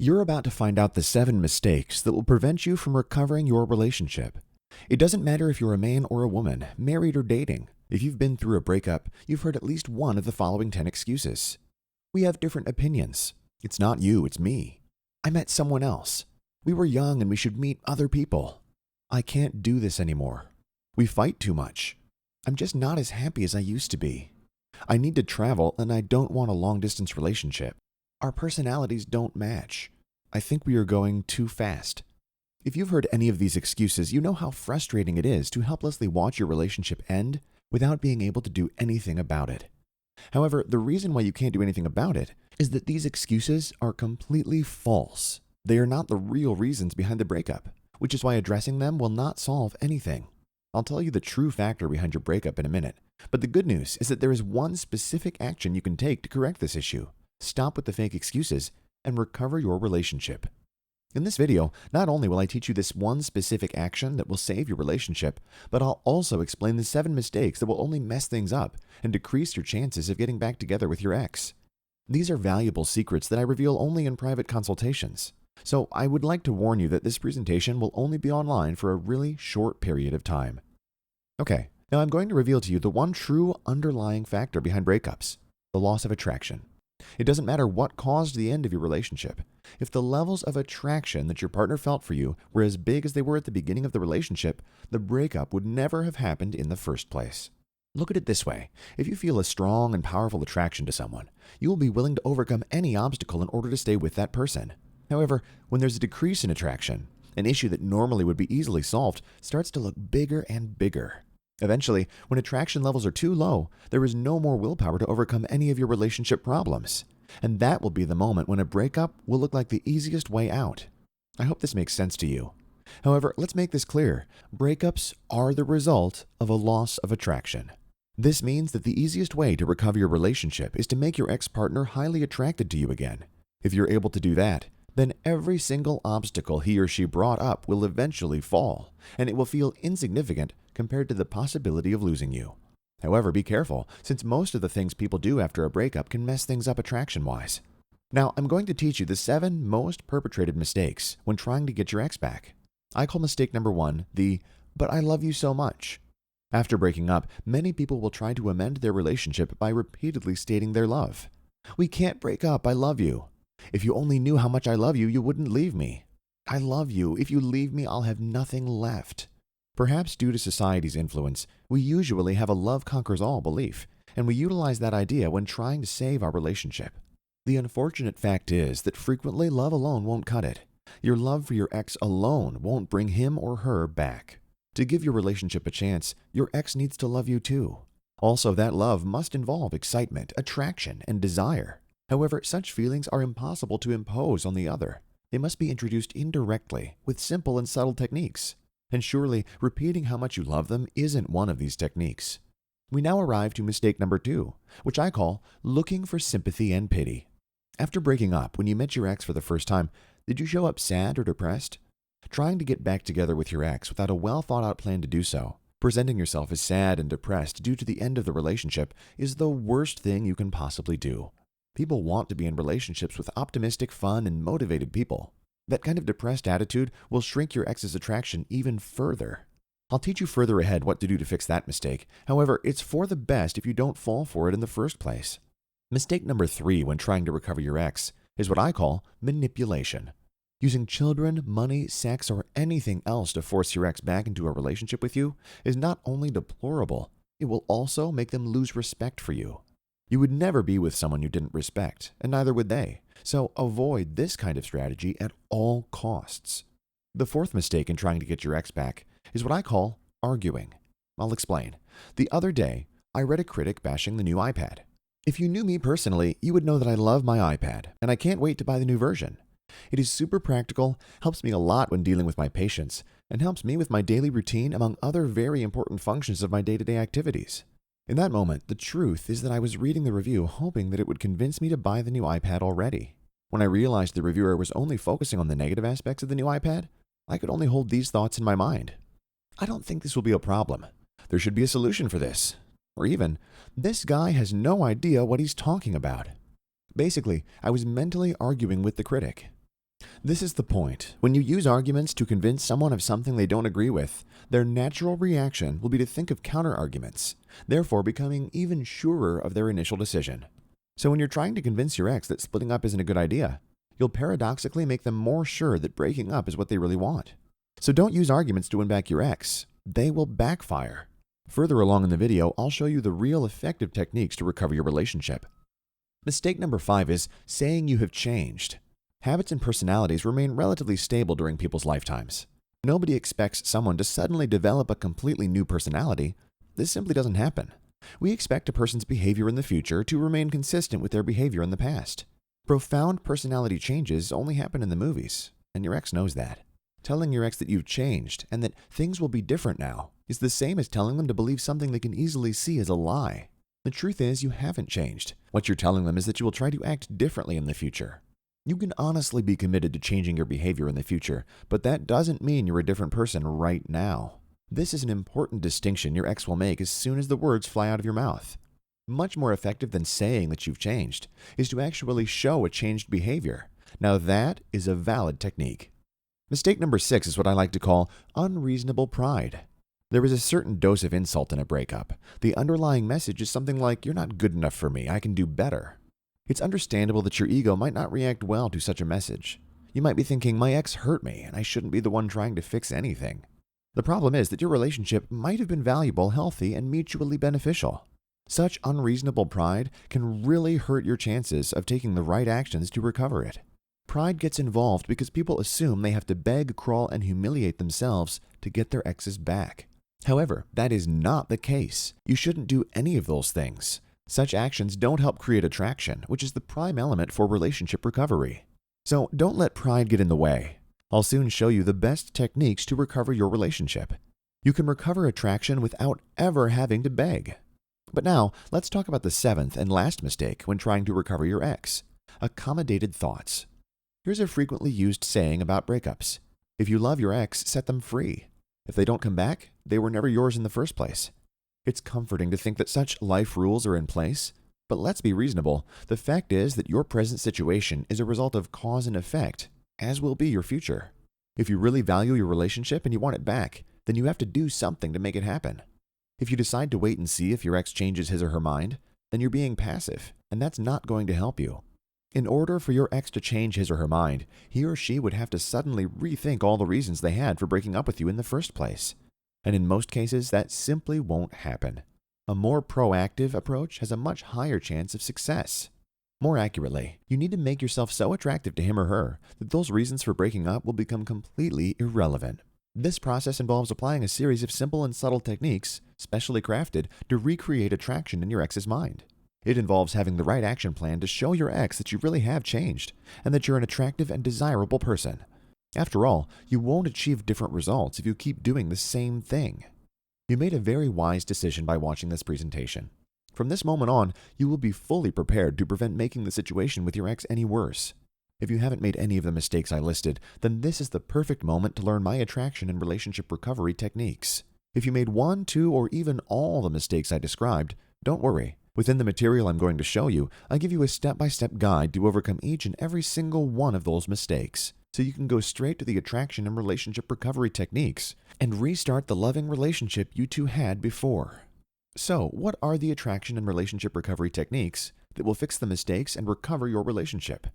You're about to find out the 7 mistakes that will prevent you from recovering your relationship. It doesn't matter if you're a man or a woman, married or dating. If you've been through a breakup, you've heard at least one of the following 10 excuses. We have different opinions. It's not you, it's me. I met someone else. We were young and we should meet other people. I can't do this anymore. We fight too much. I'm just not as happy as I used to be. I need to travel and I don't want a long-distance relationship. Our personalities don't match. I think we are going too fast. If you've heard any of these excuses, you know how frustrating it is to helplessly watch your relationship end without being able to do anything about it. However, the reason why you can't do anything about it is that these excuses are completely false. They are not the real reasons behind the breakup, which is why addressing them will not solve anything. I'll tell you the true factor behind your breakup in a minute, but the good news is that there is one specific action you can take to correct this issue. Stop with the fake excuses and recover your relationship. In this video, not only will I teach you this one specific action that will save your relationship, but I'll also explain the 7 mistakes that will only mess things up and decrease your chances of getting back together with your ex. These are valuable secrets that I reveal only in private consultations. So I would like to warn you that this presentation will only be online for a really short period of time. Okay, now I'm going to reveal to you the one true underlying factor behind breakups, the loss of attraction. It doesn't matter what caused the end of your relationship. If the levels of attraction that your partner felt for you were as big as they were at the beginning of the relationship, the breakup would never have happened in the first place. Look at it this way. If you feel a strong and powerful attraction to someone, you will be willing to overcome any obstacle in order to stay with that person. However, when there's a decrease in attraction, an issue that normally would be easily solved starts to look bigger and bigger. Eventually, when attraction levels are too low, there is no more willpower to overcome any of your relationship problems. And that will be the moment when a breakup will look like the easiest way out. I hope this makes sense to you. However, let's make this clear. Breakups are the result of a loss of attraction. This means that the easiest way to recover your relationship is to make your ex-partner highly attracted to you again. If you're able to do that, then every single obstacle he or she brought up will eventually fall, and it will feel insignificant compared to the possibility of losing you. However, be careful, since most of the things people do after a breakup can mess things up attraction-wise. Now, I'm going to teach you the 7 most perpetrated mistakes when trying to get your ex back. I call mistake number 1 the "but I love you so much." After breaking up, many people will try to amend their relationship by repeatedly stating their love. "We can't break up, I love you. If you only knew how much I love you, you wouldn't leave me. I love you. If you leave me, I'll have nothing left." Perhaps due to society's influence, we usually have a love conquers all belief, and we utilize that idea when trying to save our relationship. The unfortunate fact is that frequently love alone won't cut it. Your love for your ex alone won't bring him or her back. To give your relationship a chance, your ex needs to love you too. Also, that love must involve excitement, attraction, and desire. However, such feelings are impossible to impose on the other. They must be introduced indirectly with simple and subtle techniques. And surely, repeating how much you love them isn't one of these techniques. We now arrive to mistake number 2, which I call looking for sympathy and pity. After breaking up, when you met your ex for the first time, did you show up sad or depressed? Trying to get back together with your ex without a well-thought-out plan to do so, presenting yourself as sad and depressed due to the end of the relationship, is the worst thing you can possibly do. People want to be in relationships with optimistic, fun, and motivated people. That kind of depressed attitude will shrink your ex's attraction even further. I'll teach you further ahead what to do to fix that mistake. However, it's for the best if you don't fall for it in the first place. Mistake number 3 when trying to recover your ex is what I call manipulation. Using children, money, sex, or anything else to force your ex back into a relationship with you is not only deplorable, it will also make them lose respect for you. You would never be with someone you didn't respect, and neither would they. So avoid this kind of strategy at all costs. The 4th mistake in trying to get your ex back is what I call arguing. I'll explain. The other day, I read a critic bashing the new iPad. If you knew me personally, you would know that I love my iPad, and I can't wait to buy the new version. It is super practical, helps me a lot when dealing with my patients, and helps me with my daily routine among other very important functions of my day-to-day activities. In that moment, the truth is that I was reading the review hoping that it would convince me to buy the new iPad already. When I realized the reviewer was only focusing on the negative aspects of the new iPad, I could only hold these thoughts in my mind. I don't think this will be a problem. There should be a solution for this. Or even, this guy has no idea what he's talking about. Basically, I was mentally arguing with the critic. This is the point. When you use arguments to convince someone of something they don't agree with, their natural reaction will be to think of counter-arguments, therefore becoming even surer of their initial decision. So when you're trying to convince your ex that splitting up isn't a good idea, you'll paradoxically make them more sure that breaking up is what they really want. So don't use arguments to win back your ex. They will backfire. Further along in the video, I'll show you the real effective techniques to recover your relationship. Mistake number 5 is saying you have changed. Habits and personalities remain relatively stable during people's lifetimes. Nobody expects someone to suddenly develop a completely new personality. This simply doesn't happen. We expect a person's behavior in the future to remain consistent with their behavior in the past. Profound personality changes only happen in the movies, and your ex knows that. Telling your ex that you've changed and that things will be different now is the same as telling them to believe something they can easily see as a lie. The truth is, you haven't changed. What you're telling them is that you will try to act differently in the future. You can honestly be committed to changing your behavior in the future, but that doesn't mean you're a different person right now. This is an important distinction your ex will make as soon as the words fly out of your mouth. Much more effective than saying that you've changed is to actually show a changed behavior. Now that is a valid technique. Mistake number 6 is what I like to call unreasonable pride. There is a certain dose of insult in a breakup. The underlying message is something like, "You're not good enough for me, I can do better." It's understandable that your ego might not react well to such a message. You might be thinking, "My ex hurt me, and I shouldn't be the one trying to fix anything." The problem is that your relationship might have been valuable, healthy, and mutually beneficial. Such unreasonable pride can really hurt your chances of taking the right actions to recover it. Pride gets involved because people assume they have to beg, crawl, and humiliate themselves to get their exes back. However, that is not the case. You shouldn't do any of those things. Such actions don't help create attraction, which is the prime element for relationship recovery. So don't let pride get in the way. I'll soon show you the best techniques to recover your relationship. You can recover attraction without ever having to beg. But now, let's talk about the 7th and last mistake when trying to recover your ex: accommodated thoughts. Here's a frequently used saying about breakups: if you love your ex, set them free. If they don't come back, they were never yours in the first place. It's comforting to think that such life rules are in place, but let's be reasonable. The fact is that your present situation is a result of cause and effect, as will be your future. If you really value your relationship and you want it back, then you have to do something to make it happen. If you decide to wait and see if your ex changes his or her mind, then you're being passive, and that's not going to help you. In order for your ex to change his or her mind, he or she would have to suddenly rethink all the reasons they had for breaking up with you in the first place. And in most cases, that simply won't happen. A more proactive approach has a much higher chance of success. More accurately, you need to make yourself so attractive to him or her that those reasons for breaking up will become completely irrelevant. This process involves applying a series of simple and subtle techniques, specially crafted, to recreate attraction in your ex's mind. It involves having the right action plan to show your ex that you really have changed, and that you're an attractive and desirable person. After all, you won't achieve different results if you keep doing the same thing. You made a very wise decision by watching this presentation. From this moment on, you will be fully prepared to prevent making the situation with your ex any worse. If you haven't made any of the mistakes I listed, then this is the perfect moment to learn my attraction and relationship recovery techniques. If you made 1, 2, or even all the mistakes I described, don't worry. Within the material I'm going to show you, I give you a step-by-step guide to overcome each and every single one of those mistakes, so you can go straight to the attraction and relationship recovery techniques and restart the loving relationship you two had before. So, what are the attraction and relationship recovery techniques that will fix the mistakes and recover your relationship?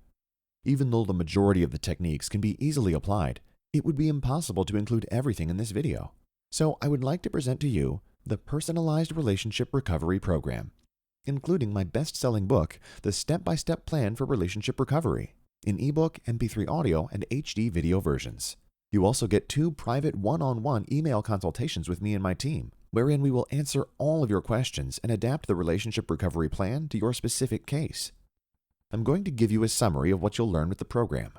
Even though the majority of the techniques can be easily applied, it would be impossible to include everything in this video. So, I would like to present to you the Personalized Relationship Recovery Program, including my best-selling book, The Step-by-Step Plan for Relationship Recovery, in ebook, MP3 audio, and HD video versions. You also get 2 private one-on-one email consultations with me and my team, wherein we will answer all of your questions and adapt the relationship recovery plan to your specific case. I'm going to give you a summary of what you'll learn with the program.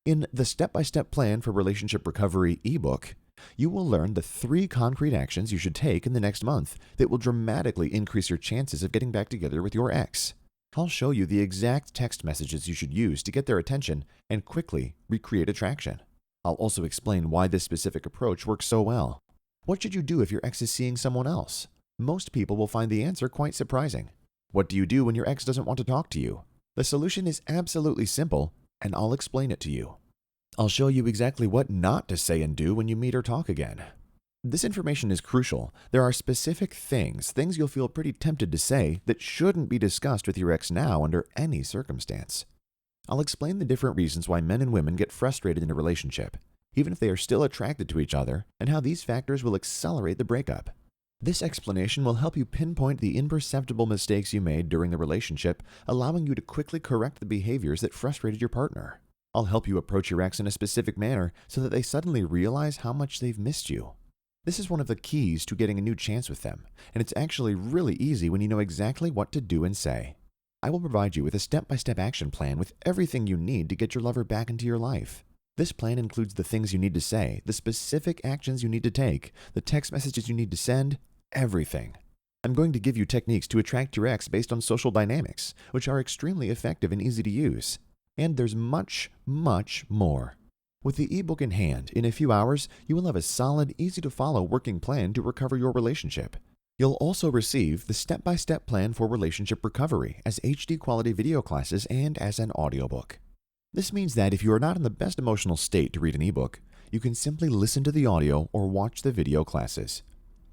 In the Step-by-Step Plan for Relationship Recovery ebook, you will learn the 3 concrete actions you should take in the next month that will dramatically increase your chances of getting back together with your ex. I'll show you the exact text messages you should use to get their attention and quickly recreate attraction. I'll also explain why this specific approach works so well. What should you do if your ex is seeing someone else? Most people will find the answer quite surprising. What do you do when your ex doesn't want to talk to you? The solution is absolutely simple, and I'll explain it to you. I'll show you exactly what not to say and do when you meet or talk again. This information is crucial. There are specific things you'll feel pretty tempted to say that shouldn't be discussed with your ex now under any circumstance. I'll explain the different reasons why men and women get frustrated in a relationship, even if they are still attracted to each other, and how these factors will accelerate the breakup. This explanation will help you pinpoint the imperceptible mistakes you made during the relationship, allowing you to quickly correct the behaviors that frustrated your partner. I'll help you approach your ex in a specific manner so that they suddenly realize how much they've missed you. This is one of the keys to getting a new chance with them, and it's actually really easy when you know exactly what to do and say. I will provide you with a step-by-step action plan with everything you need to get your lover back into your life. This plan includes the things you need to say, the specific actions you need to take, the text messages you need to send, everything. I'm going to give you techniques to attract your ex based on social dynamics, which are extremely effective and easy to use. And there's much, much more. With the ebook in hand, in a few hours, you will have a solid, easy-to-follow working plan to recover your relationship. You'll also receive the step-by-step plan for relationship recovery as HD quality video classes and as an audiobook. This means that if you are not in the best emotional state to read an ebook, you can simply listen to the audio or watch the video classes.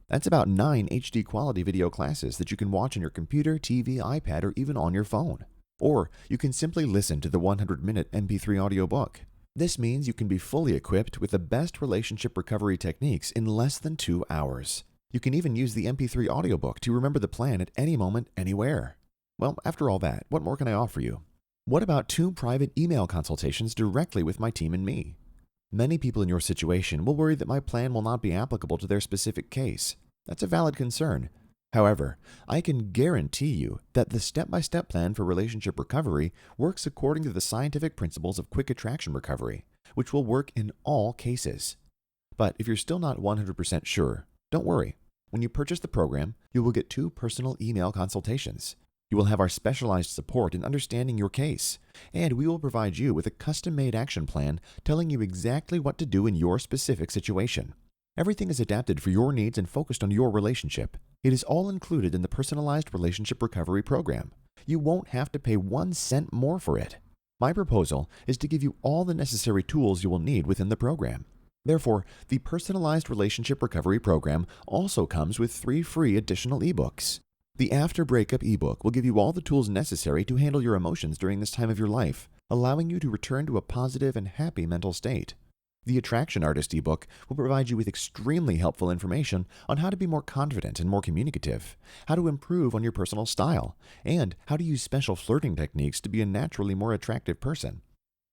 That's about 9 HD quality video classes that you can watch on your computer, TV, iPad, or even on your phone. Or you can simply listen to the 100-minute MP3 audiobook. This means you can be fully equipped with the best relationship recovery techniques in less than 2 hours. You can even use the MP3 audiobook to remember the plan at any moment, anywhere. Well, after all that, what more can I offer you? What about 2 private email consultations directly with my team and me? Many people in your situation will worry that my plan will not be applicable to their specific case. That's a valid concern. However, I can guarantee you that the step-by-step plan for relationship recovery works according to the scientific principles of quick attraction recovery, which will work in all cases. But if you're still not 100% sure, don't worry. When you purchase the program, you will get 2 personal email consultations. You will have our specialized support in understanding your case, and we will provide you with a custom-made action plan telling you exactly what to do in your specific situation. Everything is adapted for your needs and focused on your relationship. It is all included in the personalized relationship recovery program. You won't have to pay 1 cent more for it. My proposal is to give you all the necessary tools you will need within the program. Therefore, the personalized relationship recovery program also comes with 3 free additional ebooks. The After Breakup ebook will give you all the tools necessary to handle your emotions during this time of your life, allowing you to return to a positive and happy mental state. The Attraction Artist ebook will provide you with extremely helpful information on how to be more confident and more communicative, how to improve on your personal style, and how to use special flirting techniques to be a naturally more attractive person.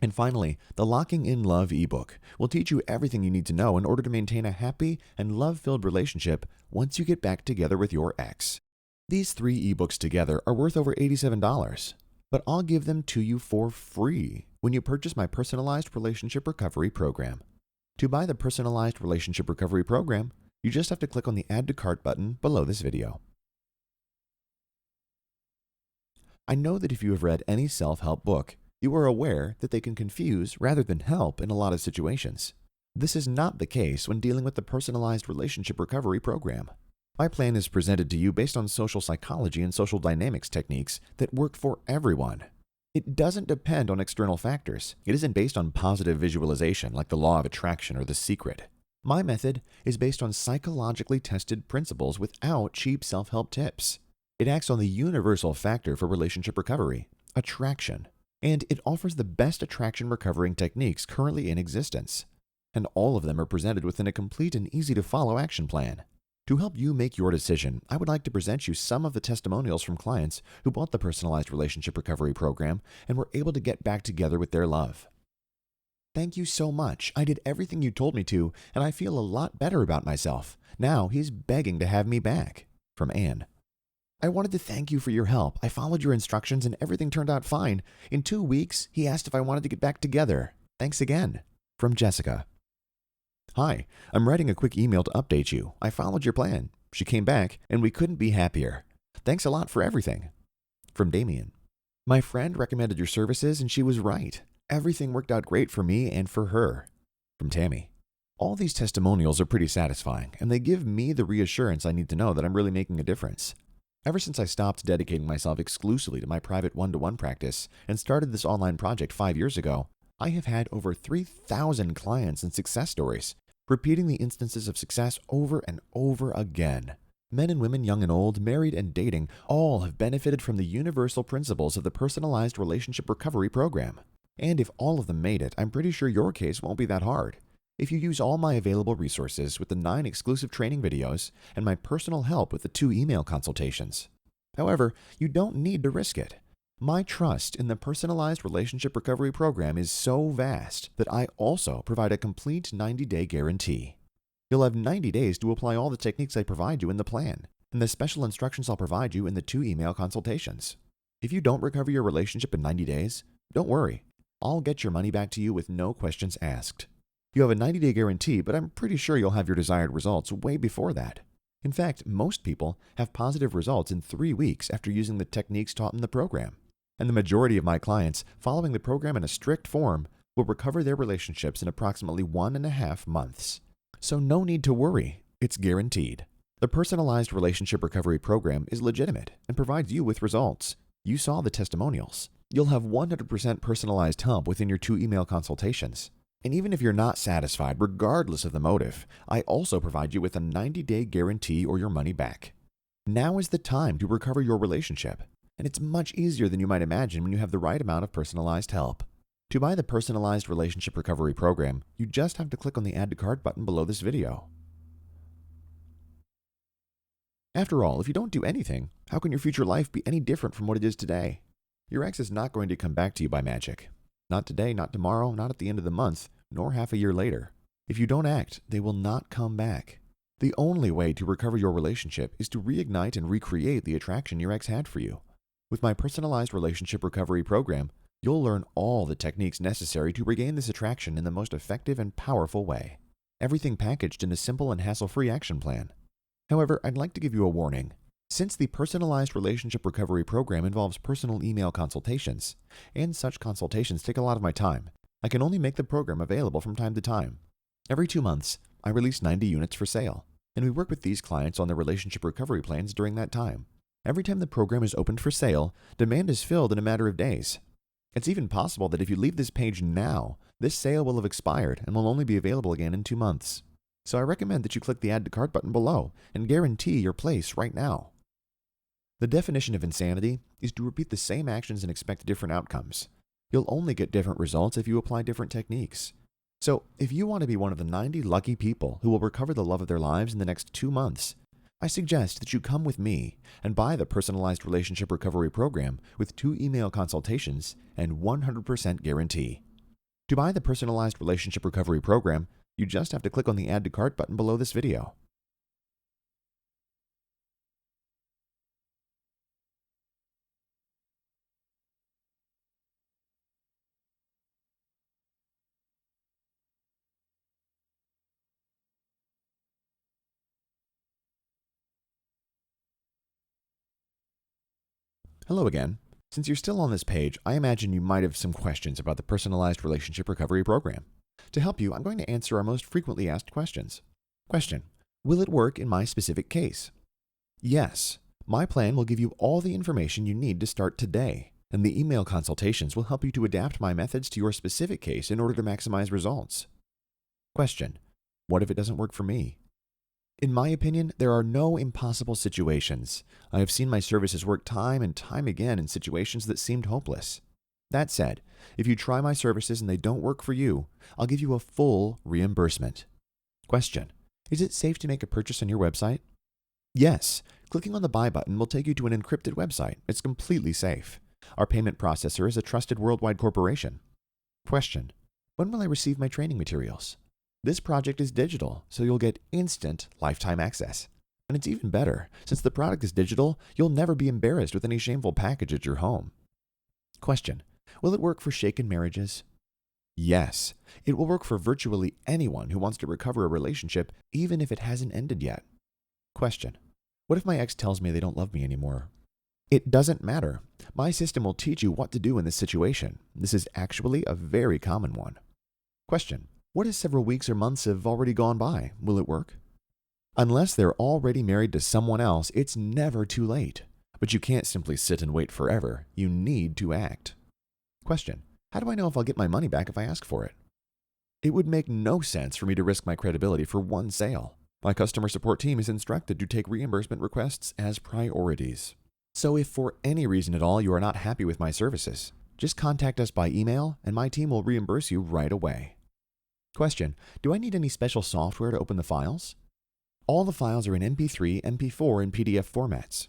And finally, the Locking in Love ebook will teach you everything you need to know in order to maintain a happy and love-filled relationship once you get back together with your ex. These 3 ebooks together are worth over $87, but I'll give them to you for free when you purchase my personalized relationship recovery program. To buy the personalized relationship recovery program, you just have to click on the Add to Cart button below this video. I know that if you have read any self-help book, you are aware that they can confuse rather than help in a lot of situations. This is not the case when dealing with the personalized relationship recovery program. My plan is presented to you based on social psychology and social dynamics techniques that work for everyone. It doesn't depend on external factors. It isn't based on positive visualization like the law of attraction or The Secret. My method is based on psychologically tested principles without cheap self-help tips. It acts on the universal factor for relationship recovery, attraction, and it offers the best attraction recovering techniques currently in existence. And all of them are presented within a complete and easy-to-follow action plan. To help you make your decision, I would like to present you some of the testimonials from clients who bought the personalized relationship recovery program and were able to get back together with their love. Thank you so much. I did everything you told me to, and I feel a lot better about myself. Now he's begging to have me back. From Anne. I wanted to thank you for your help. I followed your instructions and everything turned out fine. In 2 weeks, he asked if I wanted to get back together. Thanks again. From Jessica. Hi, I'm writing a quick email to update you. I followed your plan. She came back, and we couldn't be happier. Thanks a lot for everything. From Damien. My friend recommended your services, and she was right. Everything worked out great for me and for her. From Tammy. All these testimonials are pretty satisfying, and they give me the reassurance I need to know that I'm really making a difference. Ever since I stopped dedicating myself exclusively to my private one-to-one practice and started this online project 5 years ago, I have had over 3,000 clients and success stories, repeating the instances of success over and over again. Men and women, young and old, married and dating, all have benefited from the universal principles of the Personalized Relationship Recovery Program. And if all of them made it, I'm pretty sure your case won't be that hard. If you use all my available resources with the 9 exclusive training videos and my personal help with the 2 email consultations. However, you don't need to risk it. My trust in the Personalized Relationship Recovery Program is so vast that I also provide a complete 90-day guarantee. You'll have 90 days to apply all the techniques I provide you in the plan, and the special instructions I'll provide you in the 2 email consultations. If you don't recover your relationship in 90 days, don't worry. I'll get your money back to you with no questions asked. You have a 90-day guarantee, but I'm pretty sure you'll have your desired results way before that. In fact, most people have positive results in 3 weeks after using the techniques taught in the program. And the majority of my clients, following the program in a strict form, will recover their relationships in approximately 1.5 months. So no need to worry, it's guaranteed. The Personalized Relationship Recovery Program is legitimate and provides you with results. You saw the testimonials. You'll have 100% personalized help within your 2 email consultations. And even if you're not satisfied, regardless of the motive, I also provide you with a 90-day guarantee or your money back. Now is the time to recover your relationship. And it's much easier than you might imagine when you have the right amount of personalized help. To buy the Personalized Relationship Recovery Program, you just have to click on the Add to Cart button below this video. After all, if you don't do anything, how can your future life be any different from what it is today? Your ex is not going to come back to you by magic. Not today, not tomorrow, not at the end of the month, nor half a year later. If you don't act, they will not come back. The only way to recover your relationship is to reignite and recreate the attraction your ex had for you. With my Personalized Relationship Recovery Program, you'll learn all the techniques necessary to regain this attraction in the most effective and powerful way. Everything packaged in a simple and hassle-free action plan. However, I'd like to give you a warning. Since the Personalized Relationship Recovery Program involves personal email consultations, and such consultations take a lot of my time, I can only make the program available from time to time. Every 2 months, I release 90 units for sale, and we work with these clients on their relationship recovery plans during that time. Every time the program is opened for sale, demand is filled in a matter of days. It's even possible that if you leave this page now, this sale will have expired and will only be available again in 2 months. So I recommend that you click the Add to Cart button below and guarantee your place right now. The definition of insanity is to repeat the same actions and expect different outcomes. You'll only get different results if you apply different techniques. So if you want to be one of the 90 lucky people who will recover the love of their lives in the next 2 months, I suggest that you come with me and buy the Personalized Relationship Recovery Program with 2 email consultations and 100% guarantee. To buy the Personalized Relationship Recovery Program, you just have to click on the Add to Cart button below this video. Hello again. Since you're still on this page, I imagine you might have some questions about the Personalized Relationship Recovery Program. To help you, I'm going to answer our most frequently asked questions. Question: will it work in my specific case? Yes. My plan will give you all the information you need to start today, and the email consultations will help you to adapt my methods to your specific case in order to maximize results. Question: what if it doesn't work for me? In my opinion, there are no impossible situations. I have seen my services work time and time again in situations that seemed hopeless. That said, if you try my services and they don't work for you, I'll give you a full reimbursement. Question: is it safe to make a purchase on your website? Yes. Clicking on the Buy button will take you to an encrypted website. It's completely safe. Our payment processor is a trusted worldwide corporation. Question: when will I receive my training materials? This project is digital, so you'll get instant lifetime access. And it's even better. Since the product is digital, you'll never be embarrassed with any shameful package at your home. Question: will it work for shaken marriages? Yes. It will work for virtually anyone who wants to recover a relationship, even if it hasn't ended yet. Question: what if my ex tells me they don't love me anymore? It doesn't matter. My system will teach you what to do in this situation. This is actually a very common one. Question: what if several weeks or months have already gone by? Will it work? Unless they're already married to someone else, it's never too late. But you can't simply sit and wait forever. You need to act. Question: How do I know if I'll get my money back if I ask for it? It would make no sense for me to risk my credibility for one sale. My customer support team is instructed to take reimbursement requests as priorities. So if for any reason at all you are not happy with my services, just contact us by email and my team will reimburse you right away. Question: do I need any special software to open the files? All the files are in MP3, MP4, and PDF formats.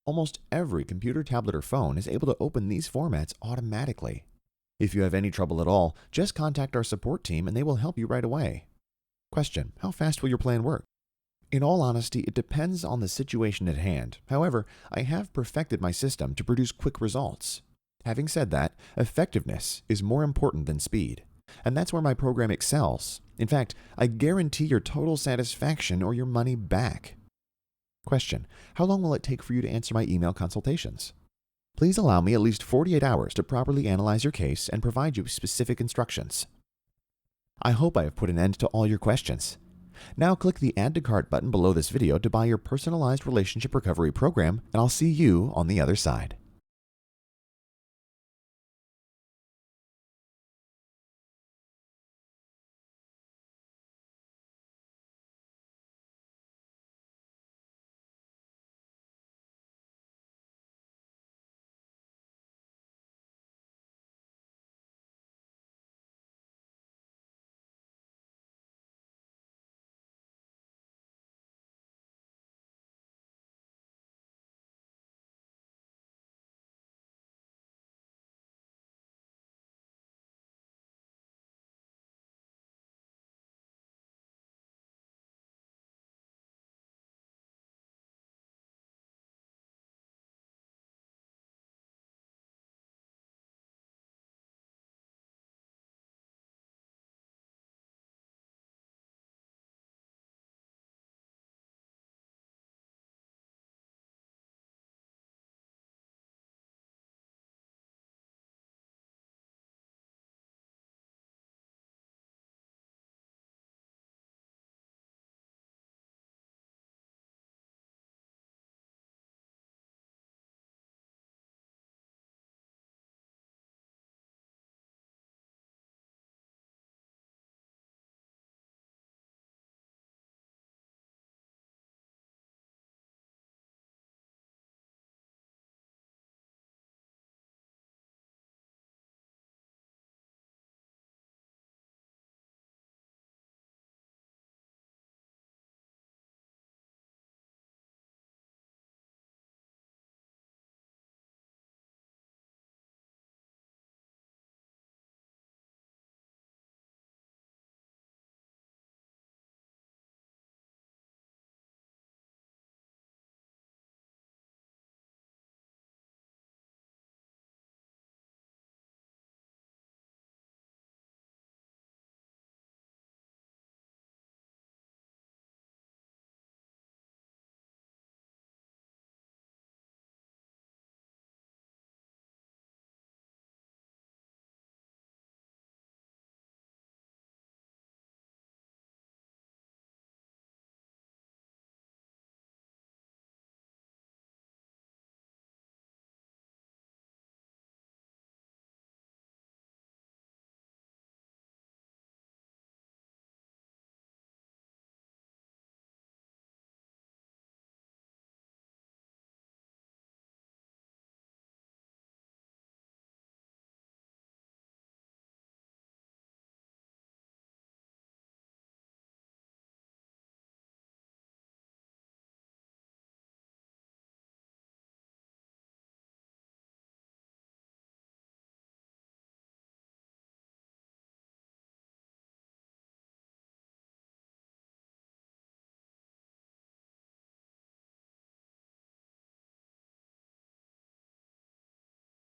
Almost every computer, tablet, or phone is able to open these formats automatically. If you have any trouble at all, just contact our support team and they will help you right away. Question: how fast will your plan work? In all honesty, it depends on the situation at hand. However, I have perfected my system to produce quick results. Having said that, effectiveness is more important than speed. And that's where my program excels. In fact, I guarantee your total satisfaction or your money back. Question: how long will it take for you to answer my email consultations? Please allow me at least 48 hours to properly analyze your case and provide you specific instructions. I hope I have put an end to all your questions. Now click the Add to Cart button below this video to buy your personalized relationship recovery program, and I'll see you on the other side.